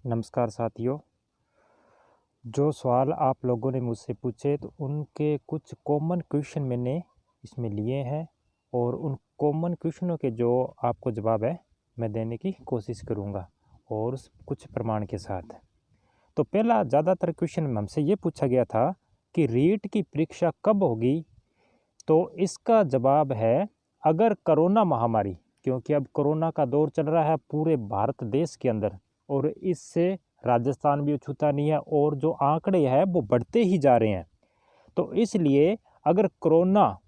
नमस्कार साथियों। जो सवाल आप लोगों ने मुझसे पूछे तो उनके कुछ कॉमन क्वेश्चन मैंने इसमें लिए हैं और उन कॉमन क्वेश्चनों के जो आपको जवाब है मैं देने की कोशिश करूंगा और कुछ प्रमाण के साथ। तो पहला ज़्यादातर क्वेश्चन हमसे ये पूछा गया था कि रीट की परीक्षा कब होगी। तो इसका जवाब है अगर कोरोना महामारी, क्योंकि अब कोरोना का दौर चल रहा है पूरे भारत देश के अंदर और इससे राजस्थान भी अछूता नहीं है और जो आंकड़े हैं वो बढ़ते ही जा रहे हैं। तो इसलिए अगर कोरोना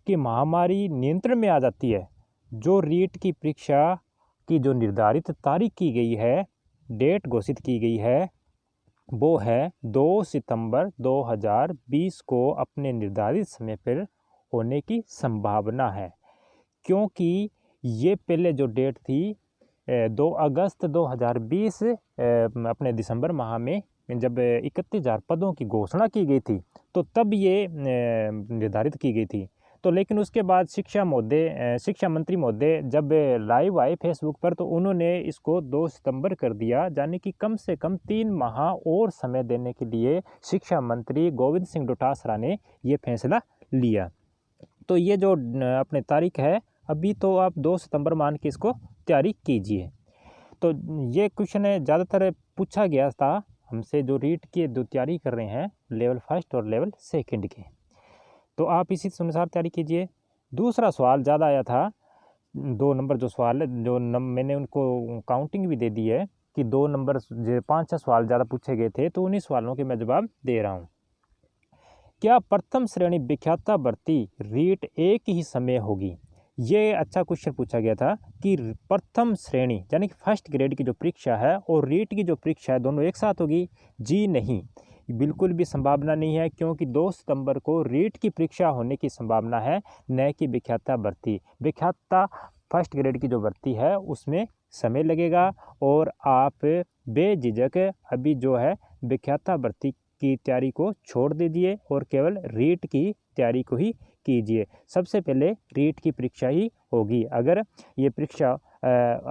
की महामारी नियंत्रण में आ जाती है, जो रीट की परीक्षा की जो निर्धारित तारीख की गई है, डेट घोषित की गई है, वो है 2 सितंबर 2020 को अपने निर्धारित समय पर होने की संभावना है। क्योंकि ये पहले जो डेट थी 2 अगस्त 2020 अपने दिसंबर माह में जब 31,000 पदों की घोषणा की गई थी तो तब ये निर्धारित की गई थी। तो लेकिन उसके बाद शिक्षा मंत्री महोदय जब लाइव आए फेसबुक पर तो उन्होंने इसको 2 सितंबर कर दिया, यानी कि कम से कम 3 माह और समय देने के लिए शिक्षा मंत्री गोविंद सिंह डोटासरा ने ये फैसला लिया। तो ये जो अपने तारीख है अभी तो आप 2 सितंबर मान के इसको तैयारी कीजिए। तो ये क्वेश्चन है ज़्यादातर पूछा गया था हमसे जो रीट की जो तैयारी कर रहे हैं लेवल फर्स्ट और लेवल सेकंड के, तो आप इसी अनुसार तैयारी कीजिए। दूसरा सवाल ज़्यादा आया था, 2 नंबर जो सवाल है जो मैंने उनको काउंटिंग भी दे दी है कि 2 नंबर 5-6 सवाल ज़्यादा पूछे गए थे तो उन्हीं सवालों के मैं जवाब दे रहा हूँ। क्या प्रथम श्रेणी व्याख्याता भर्ती रीट एक ही समय होगी? ये अच्छा क्वेश्चन पूछा गया था कि प्रथम श्रेणी यानी कि फर्स्ट ग्रेड की जो परीक्षा है और रीट की जो परीक्षा है दोनों एक साथ होगी? जी नहीं, बिल्कुल भी संभावना नहीं है, क्योंकि 2 सितंबर को रीट की परीक्षा होने की संभावना है, न कि व्याख्याता भर्ती। व्याख्याता फर्स्ट ग्रेड की जो भर्ती है उसमें समय लगेगा और आप बेझिझक अभी जो है व्याख्याता भर्ती की तैयारी को छोड़ दीजिए और केवल रीट की तैयारी को ही कीजिए। सबसे पहले रीट की परीक्षा ही होगी अगर ये परीक्षा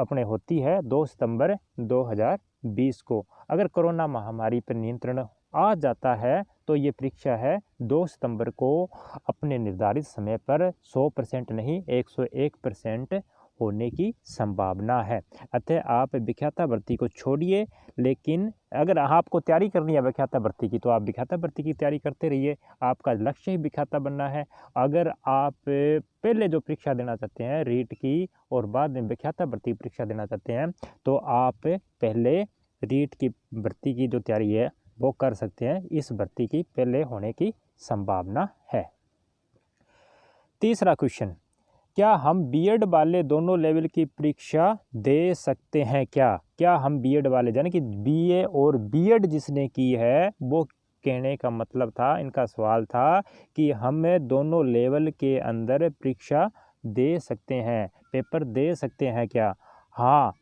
अपने होती है 2 सितंबर 2020 को। अगर कोरोना महामारी पर नियंत्रण आ जाता है तो ये परीक्षा है 2 सितंबर को अपने निर्धारित समय पर 100% नहीं 101% होने की संभावना है। अतः आप व्याख्याता भर्ती को छोड़िए, लेकिन अगर आपको तैयारी करनी है व्याख्याता भर्ती की तो आप व्याख्याता भर्ती की तैयारी करते रहिए, आपका लक्ष्य ही व्याख्याता बनना है। अगर आप पहले जो परीक्षा देना चाहते हैं रीट की और बाद में व्याख्याता भर्ती परीक्षा देना चाहते हैं तो आप पहले रीट की भर्ती की जो तैयारी है वो कर सकते हैं, इस भर्ती की पहले होने की संभावना है। तीसरा क्वेश्चन, क्या हम बीएड वाले दोनों लेवल की परीक्षा दे सकते हैं? क्या हम बीएड वाले यानी कि बीए और बीएड जिसने की है वो, कहने का मतलब था, इनका सवाल था कि हम दोनों लेवल के अंदर परीक्षा दे सकते हैं, पेपर दे सकते हैं क्या? हाँ,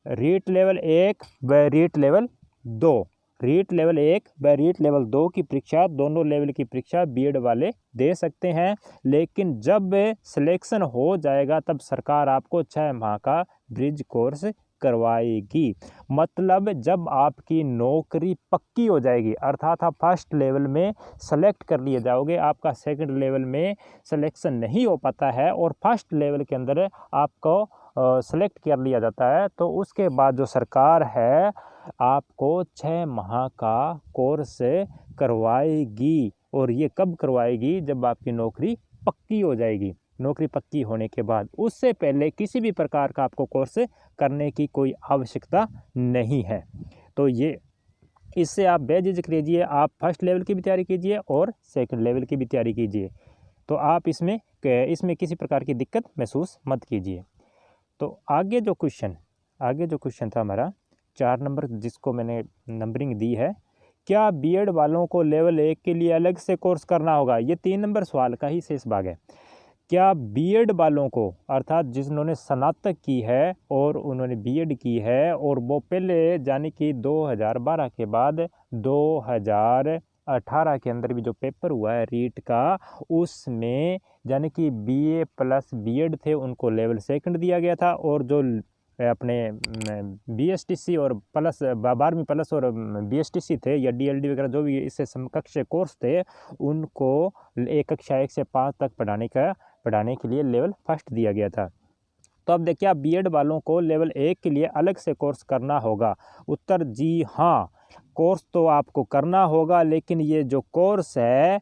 रीट लेवल 1 व रीट लेवल 2, रीट लेवल 1 व रीट लेवल 2 की परीक्षा, दोनों लेवल की परीक्षा बीएड वाले दे सकते हैं। लेकिन जब सिलेक्शन हो जाएगा तब सरकार आपको 6 माह का ब्रिज कोर्स करवाएगी। मतलब जब आपकी नौकरी पक्की हो जाएगी, अर्थात आप फर्स्ट लेवल में सेलेक्ट कर लिए जाओगे, आपका सेकंड लेवल में सिलेक्शन नहीं हो पाता है और फर्स्ट लेवल के अंदर आपको सेलेक्ट कर लिया जाता है, तो उसके बाद जो सरकार है आपको 6 माह का कोर्स करवाएगी। और ये कब करवाएगी? जब आपकी नौकरी पक्की हो जाएगी। नौकरी पक्की होने के बाद उससे पहले किसी भी प्रकार का आपको कोर्स करने की कोई आवश्यकता नहीं है। तो ये इससे आप बेझिझक रहिए, आप फर्स्ट लेवल की भी तैयारी कीजिए और सेकंड लेवल की भी तैयारी कीजिए। तो आप इसमें किसी प्रकार की दिक्कत महसूस मत कीजिए। तो आगे जो क्वेश्चन था हमारा 4 नंबर, जिसको मैंने नंबरिंग दी है, क्या बीएड वालों को लेवल 1 के लिए अलग से कोर्स करना होगा? ये 3 नंबर सवाल का ही शेष भाग है। क्या बीएड वालों को, अर्थात जिन्होंने स्नातक की है और उन्होंने बीएड की है और वो पहले यानी कि 2012 के बाद 2018 के अंदर भी जो पेपर हुआ है रीट का, उसमें यानी कि बीए प्लस बीएड थे उनको लेवल सेकंड दिया गया था और जो अपने BSTC और प्लस 12वीं प्लस और BSTC थे या DLD वगैरह जो भी इससे समकक्ष कोर्स थे, उनको एक कक्षा 1 से 5 तक पढ़ाने के लिए लेवल फर्स्ट दिया गया था। तो अब देखिए, आप बीएड वालों को लेवल 1 के लिए अलग से कोर्स करना होगा। उत्तर जी हाँ, कोर्स तो आपको करना होगा, लेकिन ये जो कोर्स है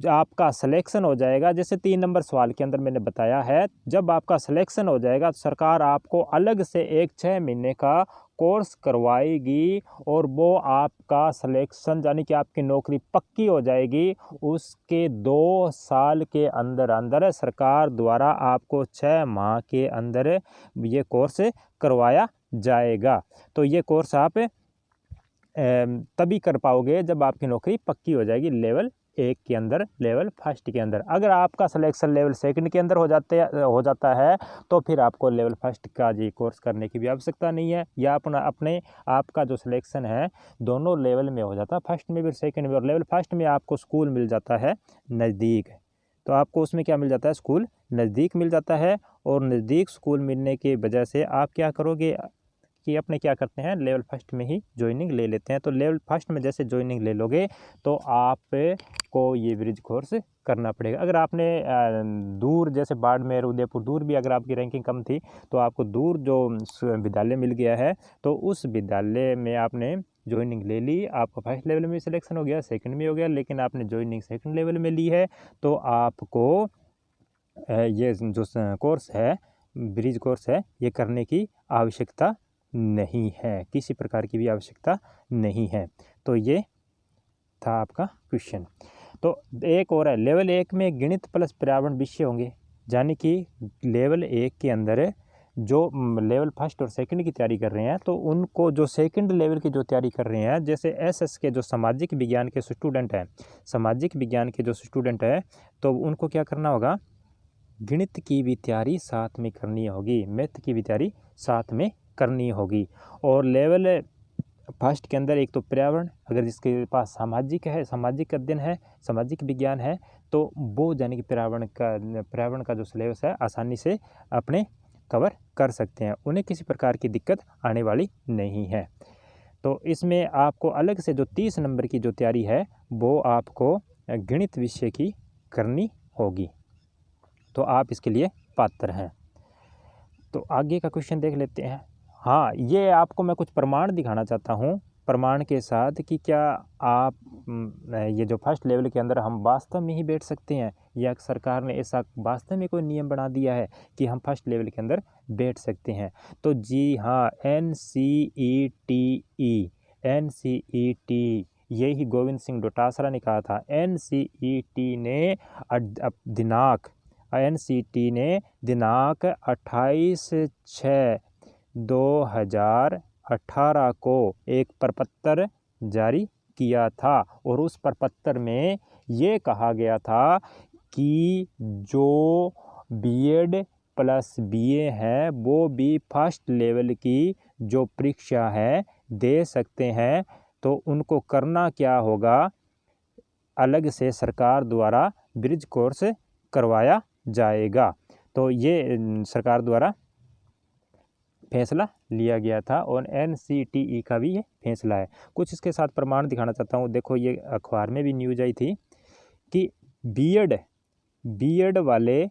आपका सिलेक्शन हो जाएगा, जैसे 3 नंबर सवाल के अंदर मैंने बताया है, जब आपका सिलेक्शन हो जाएगा तो सरकार आपको अलग से एक 6 महीने का कोर्स करवाएगी और वो आपका सिलेक्शन यानी कि आपकी नौकरी पक्की हो जाएगी। उसके 2 साल के अंदर अंदर सरकार द्वारा आपको 6 माह के अंदर ये कोर्स करवाया जाएगा। तो ये कोर्स आप तभी कर पाओगे जब आपकी नौकरी पक्की हो जाएगी लेवल 1 के अंदर, लेवल फर्स्ट के अंदर। अगर आपका सिलेक्शन लेवल 2 के अंदर हो जाता है तो फिर आपको लेवल फर्स्ट का जी कोर्स करने की भी आवश्यकता नहीं है, या अपने आपका जो सिलेक्शन है दोनों लेवल में हो जाता है, फर्स्ट में भी सेकंड में। और लेवल फर्स्ट में आपको स्कूल मिल जाता है नज़दीक, तो आपको उसमें क्या मिल जाता है, स्कूल नज़दीक मिल जाता है। और नज़दीक स्कूल मिलने की वजह से आप क्या करोगे कि अपने क्या करते हैं, लेवल फर्स्ट में ही ज्वाइनिंग ले लेते हैं। तो लेवल फर्स्ट में जैसे ज्वाइनिंग ले लोगे तो आपको ये ब्रिज कोर्स करना पड़ेगा। अगर आपने दूर जैसे बाड़मेर, उदयपुर दूर भी अगर आपकी रैंकिंग कम थी तो आपको दूर जो विद्यालय मिल गया है तो उस विद्यालय में आपने ज्वाइनिंग ले ली, आपका फर्स्ट लेवल में सिलेक्शन हो गया, सेकंड में हो गया, लेकिन आपने ज्वाइनिंग सेकंड लेवल में ली है, तो आपको ये जो कोर्स है, ब्रिज कोर्स है, ये करने की आवश्यकता नहीं है, किसी प्रकार की भी आवश्यकता नहीं है। तो ये था आपका क्वेश्चन। तो एक और है, लेवल 1 में गणित प्लस पर्यावरण विषय होंगे, यानी कि लेवल 1 के अंदर जो लेवल फर्स्ट और सेकंड की तैयारी कर रहे हैं तो उनको जो सेकंड लेवल की जो तैयारी कर रहे हैं, जैसे SS के जो सामाजिक विज्ञान के स्टूडेंट हैं, सामाजिक विज्ञान के जो स्टूडेंट हैं, तो उनको क्या करना होगा, गणित की भी तैयारी साथ में करनी होगी, मैथ की भी तैयारी साथ में करनी होगी। और लेवल फर्स्ट के अंदर एक तो पर्यावरण, अगर जिसके पास सामाजिक है, सामाजिक अध्ययन है, सामाजिक विज्ञान है, तो वो यानी कि पर्यावरण का जो सिलेबस है आसानी से अपने कवर कर सकते हैं, उन्हें किसी प्रकार की दिक्कत आने वाली नहीं है। तो इसमें आपको अलग से जो 30 नंबर की जो तैयारी है वो आपको गणित विषय की करनी होगी, तो आप इसके लिए पात्र हैं। तो आगे का क्वेश्चन देख लेते हैं। हाँ, ये आपको मैं कुछ प्रमाण दिखाना चाहता हूँ, प्रमाण के साथ, कि क्या आप ये जो फर्स्ट लेवल के अंदर हम वास्तव में ही बैठ सकते हैं, या सरकार ने ऐसा वास्तव में कोई नियम बना दिया है कि हम फर्स्ट लेवल के अंदर बैठ सकते हैं। तो जी हाँ, NCET यही गोविंद सिंह डोटासरा ने कहा था। NCET ने दिनांक 28/6/2018 को एक प्रपत्र जारी किया था, और उस प्रपत्र में ये कहा गया था कि जो बीएड प्लस बीए है वो भी फर्स्ट लेवल की जो परीक्षा है दे सकते हैं। तो उनको करना क्या होगा, अलग से सरकार द्वारा ब्रिज कोर्स करवाया जाएगा। तो ये सरकार द्वारा फैसला लिया गया था, और NCTE का भी ये फैसला है। कुछ इसके साथ प्रमाण दिखाना चाहता हूँ। देखो, ये अखबार में भी न्यूज़ आई थी कि बीएड वाले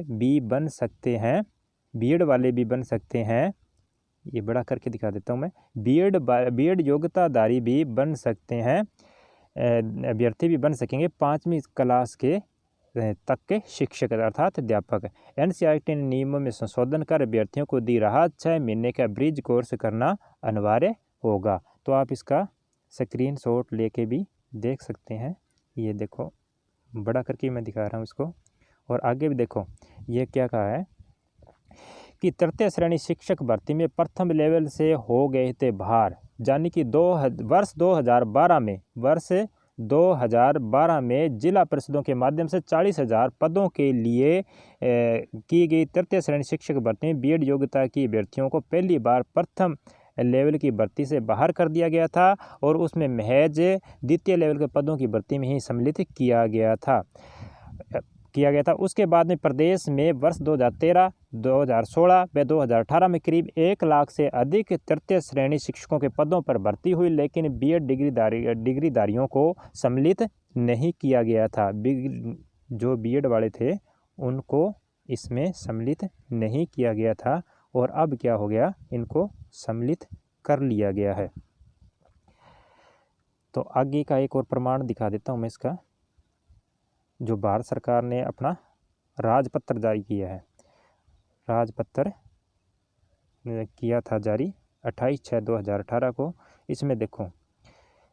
भी बन सकते हैं, बीएड वाले भी बन सकते हैं। ये बड़ा करके दिखा देता हूँ मैं। बीएड योग्यताधारी भी बन सकते हैं, अभ्यर्थी भी बन सकेंगे 5वीं क्लास के तक के शिक्षक अर्थात अध्यापक। NCERT ने नियमों में संशोधन कर अभ्यर्थियों को दी राहत, 6 महीने का ब्रिज कोर्स करना अनिवार्य होगा। तो आप इसका स्क्रीनशॉट लेके भी देख सकते हैं। ये देखो, बड़ा करके मैं दिखा रहा हूँ इसको, और आगे भी देखो ये क्या कहा है कि तृतीय श्रेणी शिक्षक भर्ती में प्रथम लेवल से हो गए थे बाहर, यानी कि वर्ष 2012 में जिला परिषदों के माध्यम से 40,000 पदों के लिए की गई तृतीय श्रेणी शिक्षक भर्ती में बीएड योग्यता की अभ्यर्थियों को पहली बार प्रथम लेवल की भर्ती से बाहर कर दिया गया था, और उसमें महज द्वितीय लेवल के पदों की भर्ती में ही सम्मिलित किया गया था। किया गया था। उसके बाद में प्रदेश में वर्ष 2013, 2016 व 2018 में करीब 1 लाख से अधिक तृतीय श्रेणी शिक्षकों के पदों पर भर्ती हुई, लेकिन बीएड डिग्रीधारियों को सम्मिलित नहीं किया गया था। जो बीएड वाले थे उनको इसमें सम्मिलित नहीं किया गया था, और अब क्या हो गया, इनको सम्मिलित कर लिया गया है। तो आगे का एक और प्रमाण दिखा देता हूँ मैं इसका। जो भारत सरकार ने अपना राजपत्र जारी किया है, राजपत्र किया था जारी 28/6/2018 को। इसमें देखो,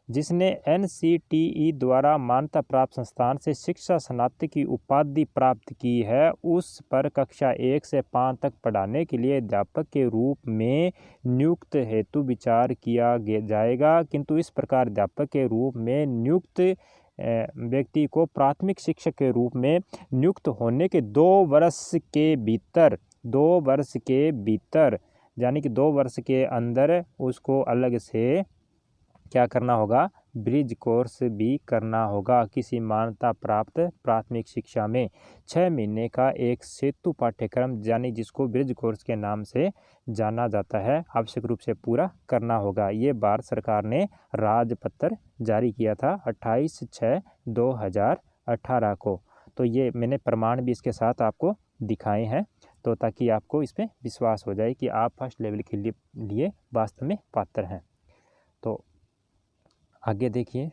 जिसने एनसीटीई द्वारा मान्यता प्राप्त संस्थान से शिक्षा स्नातक की उपाधि प्राप्त की है, उस पर कक्षा 1 से 5 तक पढ़ाने के लिए अध्यापक के रूप में नियुक्त हेतु विचार किया जाएगा, किंतु इस प्रकार अध्यापक के रूप में नियुक्त व्यक्ति को प्राथमिक शिक्षक के रूप में नियुक्त होने के 2 वर्ष के भीतर यानी कि 2 वर्ष के अंदर उसको अलग से क्या करना होगा, ब्रिज कोर्स भी करना होगा। किसी मान्यता प्राप्त प्राथमिक शिक्षा में 6 महीने का एक सेतु पाठ्यक्रम, यानी जिसको ब्रिज कोर्स के नाम से जाना जाता है, आवश्यक रूप से पूरा करना होगा। ये भारत सरकार ने राजपत्र जारी किया था 28/6/2018 को। तो ये मैंने प्रमाण भी इसके साथ आपको दिखाए हैं, तो ताकि आपको इस पर विश्वास हो जाए कि आप फर्स्ट लेवल के लिए वास्तव में पात्र हैं। तो आगे देखिए,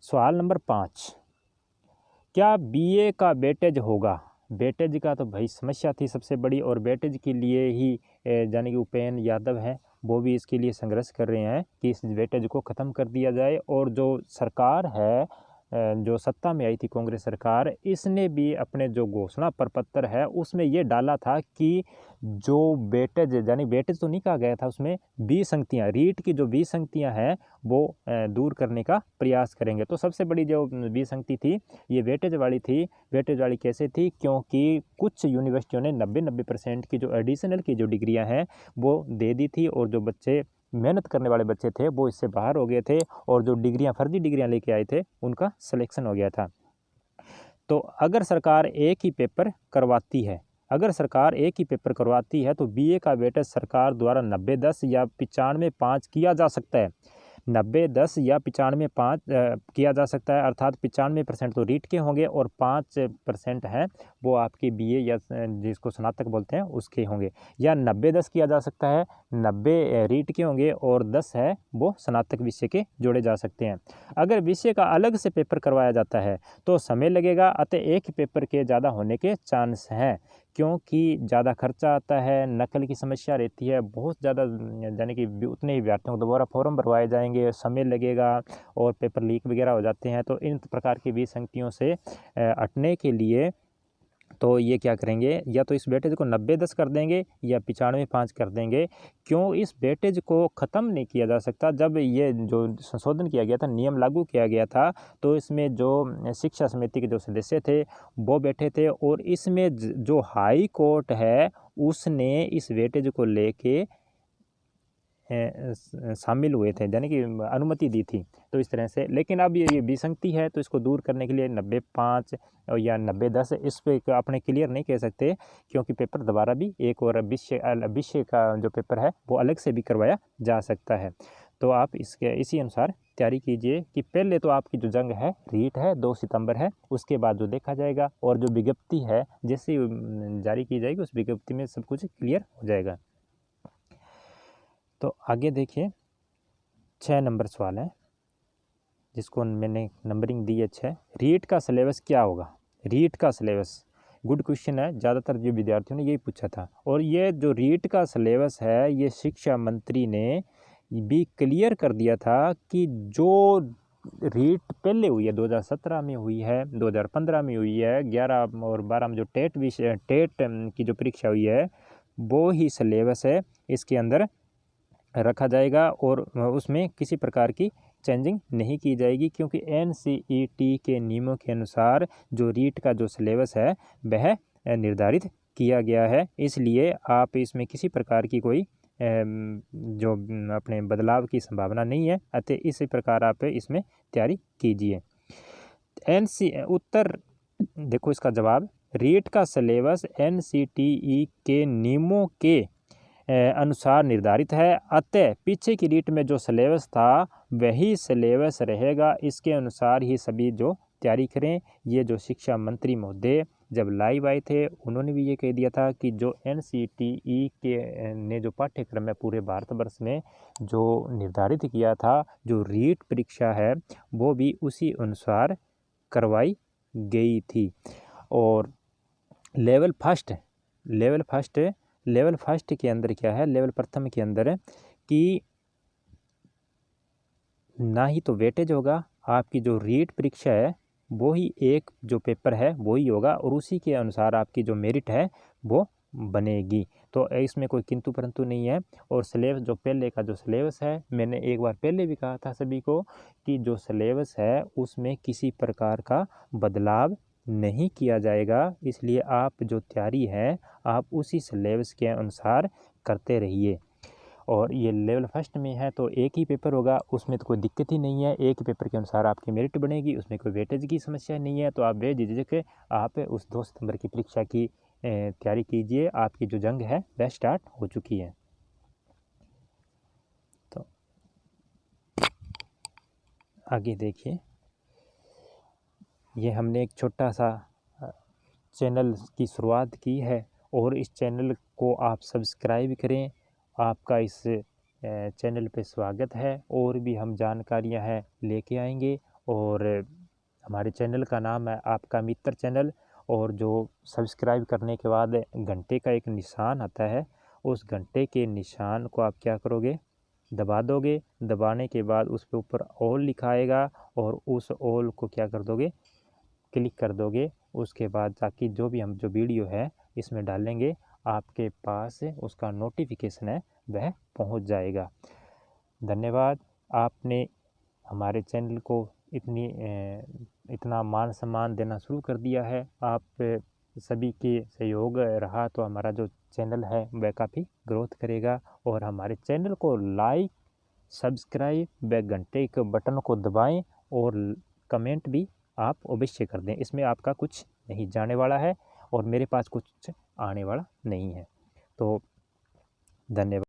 सवाल नंबर 5, क्या बीए का वेटेज होगा? वेटेज का तो भाई समस्या थी सबसे बड़ी, और वेटेज के लिए ही यानी कि उपेंद्र यादव हैं, वो भी इसके लिए संघर्ष कर रहे हैं कि इस वेटेज को ख़त्म कर दिया जाए। और जो सरकार है, जो सत्ता में आई थी कांग्रेस सरकार, इसने भी अपने जो घोषणा प्रपत्र है उसमें ये डाला था कि जो वेटेज, यानी वेटेज तो नहीं कहा गया था, उसमें विसंगतियाँ, रीट की जो विसंगतियाँ हैं वो दूर करने का प्रयास करेंगे। तो सबसे बड़ी जो विसंगति थी ये वेटेज वाली थी। वेटेज वाली कैसे थी? क्योंकि कुछ यूनिवर्सिटियों ने 90% की जो एडिशनल की जो डिग्रियां हैं वो दे दी थी, और जो बच्चे मेहनत करने वाले बच्चे थे वो इससे बाहर हो गए थे, और जो डिग्रियां, फर्जी डिग्रियां लेके आए थे, उनका सिलेक्शन हो गया था। तो अगर सरकार एक ही पेपर करवाती है, तो बीए का वेटेज सरकार द्वारा 90-10 या 95-5 किया जा सकता है। 90-10 या 95-5 किया जा सकता है, अर्थात 95% तो रीट के होंगे और 5% हैं वो आपके बीए या जिसको स्नातक बोलते हैं उसके होंगे। या 90-10 किया जा सकता है, 90 रीट के होंगे और 10 है वो स्नातक विषय के जोड़े जा सकते हैं। अगर विषय का अलग से पेपर करवाया जाता है तो समय लगेगा, अतः एक ही पेपर के ज़्यादा होने के चांस हैं, क्योंकि ज़्यादा खर्चा आता है, नकल की समस्या रहती है, बहुत ज़्यादा, यानी कि उतने ही विद्यार्थियों को दोबारा फॉर्म भरवाए जाएंगे, समय लगेगा और पेपर लीक वगैरह हो जाते हैं। तो इन प्रकार की विसंगतियों से हटने के लिए तो ये क्या करेंगे, या तो इस वेटेज को 90-10 कर देंगे या 95-5 कर देंगे। क्यों इस वेटेज को ख़त्म नहीं किया जा सकता? जब ये जो संशोधन किया गया था, नियम लागू किया गया था, तो इसमें जो शिक्षा समिति के जो सदस्य थे वो बैठे थे, और इसमें जो हाई कोर्ट है उसने इस वेटेज को लेके शामिल हुए थे, यानी कि अनुमति दी थी। तो इस तरह से, लेकिन अब ये विसंगति है तो इसको दूर करने के लिए 90-5 या 90-10 इस पे अपने क्लियर नहीं कह सकते, क्योंकि पेपर दोबारा भी एक और विषय का जो पेपर है वो अलग से भी करवाया जा सकता है। तो आप इसी अनुसार तैयारी कीजिए कि पहले तो आपकी जो जंग है रीट है 2 सितंबर है, उसके बाद जो देखा जाएगा, और जो विज्ञप्ति है जैसे जारी की जाएगी उस विज्ञप्ति में सब कुछ क्लियर हो जाएगा। तो आगे देखिए, 6 नंबर सवाल है जिसको मैंने नंबरिंग दी है 6। रीट का सिलेबस क्या होगा? रीट का सिलेबस गुड क्वेश्चन है, ज़्यादातर जो विद्यार्थियों ने यही पूछा था। और ये जो रीट का सिलेबस है ये शिक्षा मंत्री ने भी क्लियर कर दिया था कि जो रीट पहले हुई है 2017 में हुई है, 2015 में हुई है, 11 और 12 में जो टेट की जो परीक्षा हुई है वो ही सिलेबस है इसके अंदर रखा जाएगा, और उसमें किसी प्रकार की चेंजिंग नहीं की जाएगी, क्योंकि एनसीईटी के नियमों के अनुसार जो रीट का जो सिलेबस है वह निर्धारित किया गया है। इसलिए आप इसमें किसी प्रकार की कोई जो अपने बदलाव की संभावना नहीं है, अतः इसी प्रकार आप इसमें तैयारी कीजिए। उत्तर देखो इसका जवाब, रीट का सिलेबस NCTE के नियमों के अनुसार निर्धारित है, अतः पीछे की रीट में जो सिलेबस था वही सिलेबस रहेगा, इसके अनुसार ही सभी जो तैयारी करें। ये जो शिक्षा मंत्री महोदय जब लाइव आए थे उन्होंने भी ये कह दिया था कि जो NCTE के ने जो पाठ्यक्रम है पूरे भारतवर्ष में जो निर्धारित किया था, जो रीट परीक्षा है वो भी उसी अनुसार करवाई गई थी। और लेवल फर्स्ट के अंदर क्या है, लेवल प्रथम के अंदर कि ना ही तो वेटेज होगा, आपकी जो रीट परीक्षा है वो ही एक जो पेपर है वो ही होगा और उसी के अनुसार आपकी जो मेरिट है वो बनेगी। तो इसमें कोई किंतु परंतु नहीं है। और सिलेबस जो पहले का जो सिलेबस है, मैंने एक बार पहले भी कहा था सभी को कि जो सिलेबस है उसमें किसी प्रकार का बदलाव नहीं किया जाएगा, इसलिए आप जो तैयारी है आप उसी सिलेबस के अनुसार करते रहिए। और ये लेवल फर्स्ट में है तो एक ही पेपर होगा, उसमें तो कोई दिक्कत ही नहीं है, एक ही पेपर के अनुसार आपकी मेरिट बनेगी, उसमें कोई वेटेज की समस्या नहीं है। तो आप बेझिझक आप उस 2 सितंबर की परीक्षा की तैयारी कीजिए, आपकी जो जंग है वह स्टार्ट हो चुकी है। तो आगे देखिए, ये हमने एक छोटा सा चैनल की शुरुआत की है और इस चैनल को आप सब्सक्राइब करें। आपका इस चैनल पे स्वागत है, और भी हम जानकारियां हैं लेके आएंगे। और हमारे चैनल का नाम है आपका मित्र चैनल, और जो सब्सक्राइब करने के बाद घंटे का एक निशान आता है, उस घंटे के निशान को आप क्या करोगे, दबा दोगे। दबाने के बाद उस पे ऊपर ऑल लिखा आएगा और उस ऑल को क्या कर दोगे, क्लिक कर दोगे। उसके बाद ताकि जो भी हम जो वीडियो है इसमें डालेंगे आपके पास उसका नोटिफिकेशन है वह पहुंच जाएगा। धन्यवाद, आपने हमारे चैनल को इतना मान सम्मान देना शुरू कर दिया है। आप सभी के सहयोग रहा तो हमारा जो चैनल है वह काफ़ी ग्रोथ करेगा। और हमारे चैनल को लाइक, सब्सक्राइब व घंटे के बटन को दबाएं और कमेंट भी आप अवश्य कर दें। इसमें आपका कुछ नहीं जाने वाला है और मेरे पास कुछ आने वाला नहीं है। तो धन्यवाद।